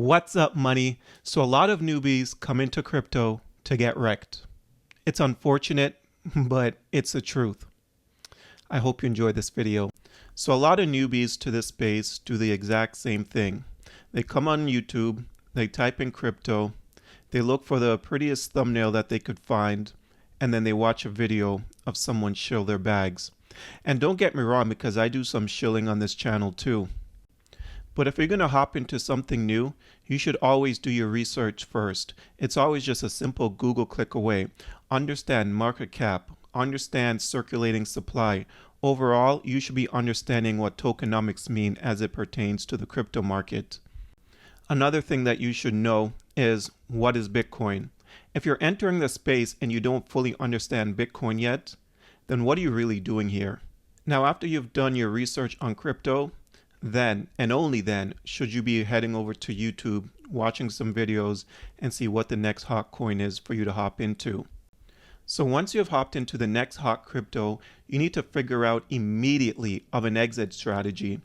What's up, money? So a lot of newbies come into crypto to get wrecked. It's unfortunate, but it's the truth. I hope you enjoy this video. So a lot of newbies to this space do the exact same thing. They come on YouTube, they type in crypto, they look for the prettiest thumbnail that they could find, and then they watch a video of someone shill their bags. And don't get me wrong, because I do some shilling on this channel too. But if you're going to hop into something new, you should always do your research first. It's always just a simple Google click away. Understand market cap, understand circulating supply. Overall, you should be understanding what tokenomics mean as it pertains to the crypto market. Another thing that you should know is, what is Bitcoin? If you're entering the space and you don't fully understand Bitcoin yet, then what are you really doing here? Now, after you've done your research on crypto, then and only then should you be heading over to YouTube, watching some videos, and see what the next hot coin is for you to hop into. So once you have hopped into the next hot crypto, you need to figure out immediately of an exit strategy.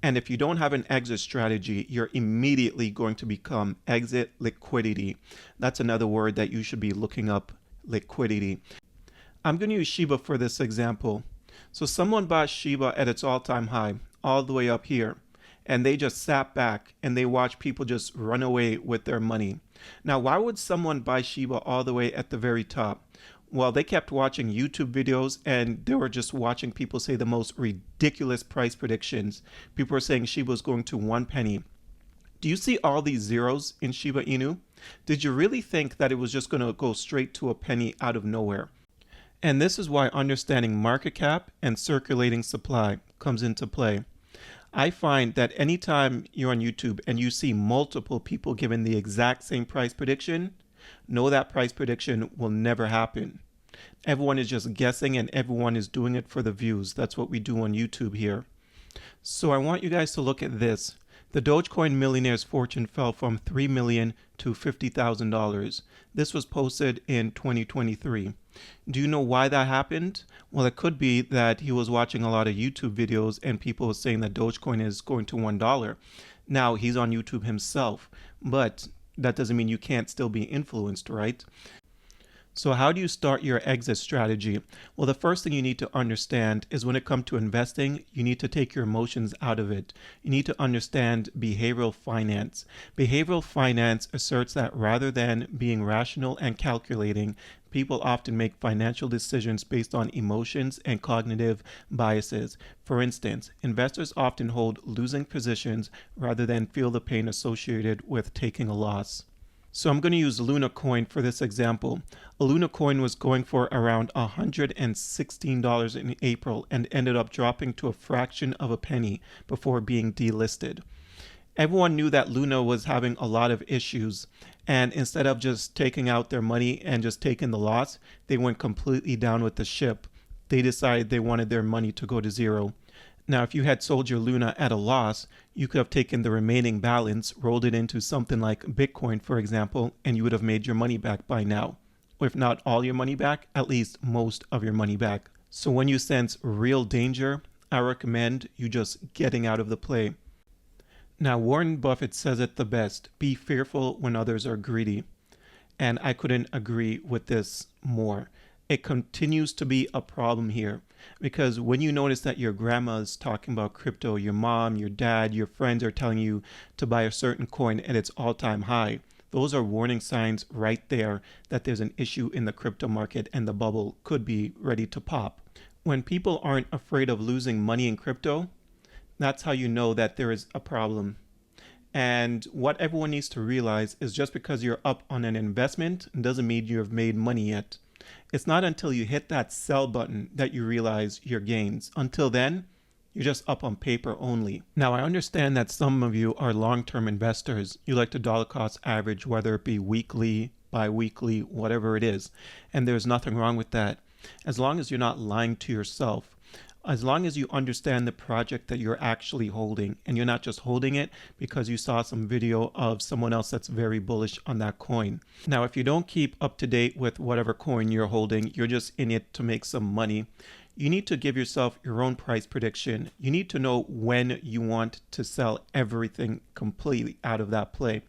And if you don't have an exit strategy, you're immediately going to become exit liquidity. That's another word that you should be looking up, liquidity. I'm going to use Shiba for this example. So someone bought Shiba at its all-time high, all the way up here, and they just sat back and they watched people just run away with their money. Now, why would someone buy Shiba all the way at the very top? Well, they kept watching YouTube videos and they were just watching people say the most ridiculous price predictions. People were saying Shiba was going to 1 penny. Do you see all these zeros in Shiba Inu? Did you really think that it was just going to go straight to a penny out of nowhere? And this is why understanding market cap and circulating supply comes into play. I find that anytime you're on YouTube and you see multiple people giving the exact same price prediction, know that price prediction will never happen. Everyone is just guessing and everyone is doing it for the views. That's what we do on YouTube here. So I want you guys to look at this. The Dogecoin millionaire's fortune fell from $3 million to $50,000. This was posted in 2023. Do you know why that happened? Well, it could be that he was watching a lot of YouTube videos and people were saying that Dogecoin is going to $1. Now, he's on YouTube himself, but that doesn't mean you can't still be influenced, right? So how do you start your exit strategy? Well, the first thing you need to understand is when it comes to investing, you need to take your emotions out of it. You need to understand behavioral finance. Behavioral finance asserts that rather than being rational and calculating, people often make financial decisions based on emotions and cognitive biases. For instance, investors often hold losing positions rather than feel the pain associated with taking a loss. So I'm going to use Luna coin for this example. A Luna coin was going for around $116 in April and ended up dropping to a fraction of a penny before being delisted. Everyone knew that Luna was having a lot of issues, and instead of just taking out their money and just taking the loss, they went completely down with the ship. They decided they wanted their money to go to zero. Now, if you had sold your Luna at a loss, you could have taken the remaining balance, rolled it into something like Bitcoin, for example, and you would have made your money back by now. Or if not all your money back, at least most of your money back. So when you sense real danger, I recommend you just getting out of the play. Now, Warren Buffett says it the best: be fearful when others are greedy. And I couldn't agree with this more. It continues to be a problem here because when you notice that your grandma is talking about crypto, your mom, your dad, your friends are telling you to buy a certain coin at its all-time high, those are warning signs right there that there's an issue in the crypto market and the bubble could be ready to pop. When people aren't afraid of losing money in crypto, that's how you know that there is a problem. And what everyone needs to realize is just because you're up on an investment doesn't mean you have made money yet. It's not until you hit that sell button that you realize your gains. Until then, you're just up on paper only. Now, I understand that some of you are long-term investors. You like to dollar cost average, whether it be weekly, bi-weekly, whatever it is. And there's nothing wrong with that, as long as you're not lying to yourself. As long as you understand the project that you're actually holding and you're not just holding it because you saw some video of someone else that's very bullish on that coin. Now, if you don't keep up to date with whatever coin you're holding, you're just in it to make some money. You need to give yourself your own price prediction. You need to know when you want to sell everything completely out of that play.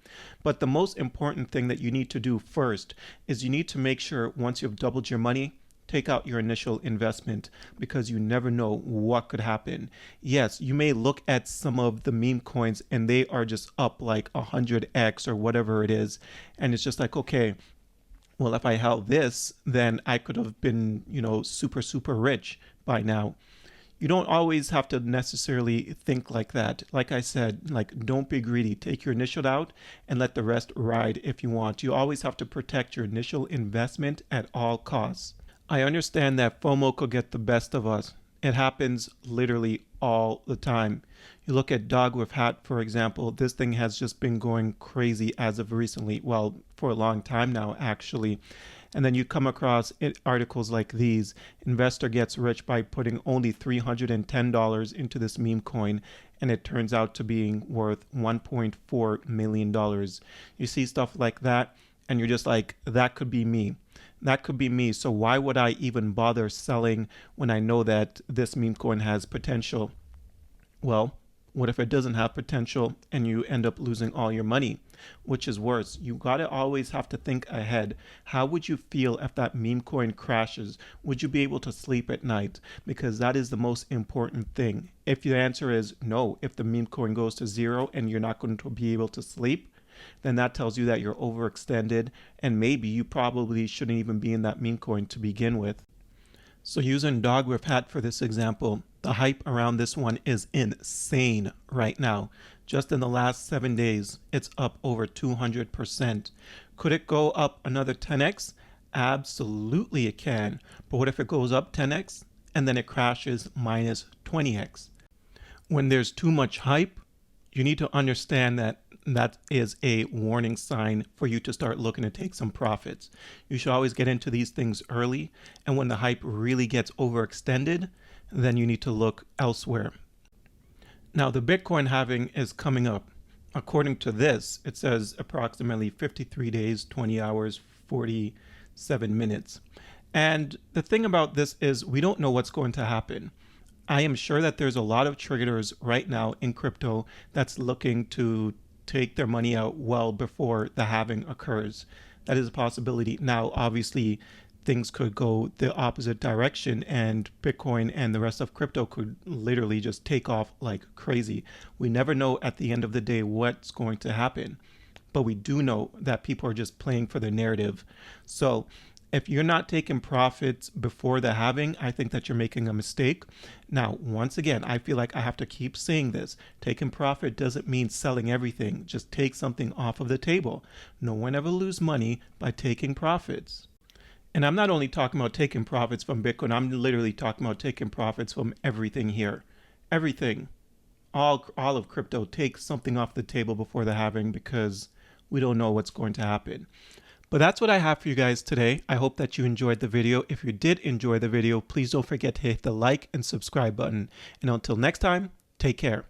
But the most important thing that you need to do first is you need to make sure once you've doubled your money, take out your initial investment, because you never know what could happen. Yes, you may look at some of the meme coins and they are just up like 100x or whatever it is. And it's just like, okay, well, if I held this, then I could have been, super, super rich by now. You don't always have to necessarily think like that. Like I said, like, don't be greedy. Take your initial out and let the rest ride if you want. You always have to protect your initial investment at all costs. I understand that FOMO could get the best of us. It happens literally all the time. You look at Dog with Hat, for example. This thing has just been going crazy as of recently. Well, for a long time now, actually. And then you come across articles like these. Investor gets rich by putting only $310 into this meme coin, and it turns out to being worth $1.4 million. You see stuff like that, and you're just like, that could be me. That could be me. So why would I even bother selling when I know that this meme coin has potential? Well, what if it doesn't have potential and you end up losing all your money? Which is worse. You gotta always have to think ahead. How would you feel if that meme coin crashes? Would you be able to sleep at night? Because that is the most important thing. If the answer is no, if the meme coin goes to zero and you're not going to be able to sleep, then that tells you that you're overextended, and maybe you probably shouldn't even be in that meme coin to begin with. So using Dog with Hat for this example, the hype around this one is insane right now. Just in the last 7 days, it's up over 200%. Could it go up another 10x? Absolutely it can. But what if it goes up 10x and then it crashes minus 20x? When there's too much hype, you need to understand that that is a warning sign for you to start looking to take some profits. You should always get into these things early, and when the hype really gets overextended, then you need to look elsewhere. Now, the Bitcoin halving is coming up. According to this, it says approximately 53 days, 20 hours, 47 minutes. And the thing about this is we don't know what's going to happen. I am sure that there's a lot of traders right now in crypto that's looking to take their money out well before the halving occurs. That is a possibility. Now, obviously, things could go the opposite direction and Bitcoin and the rest of crypto could literally just take off like crazy. We never know at the end of the day what's going to happen, but we do know that people are just playing for the narrative. So if you're not taking profits before the halving, I think that you're making a mistake. Now, once again, I feel like I have to keep saying this. Taking profit doesn't mean selling everything. Just take something off of the table. No one ever lose money by taking profits. And I'm not only talking about taking profits from Bitcoin, I'm literally talking about taking profits from everything here. Everything. All of crypto, take something off the table before the halving because we don't know what's going to happen. But that's what I have for you guys today. I hope that you enjoyed the video. If you did enjoy the video, please don't forget to hit the like and subscribe button. And until next time, take care.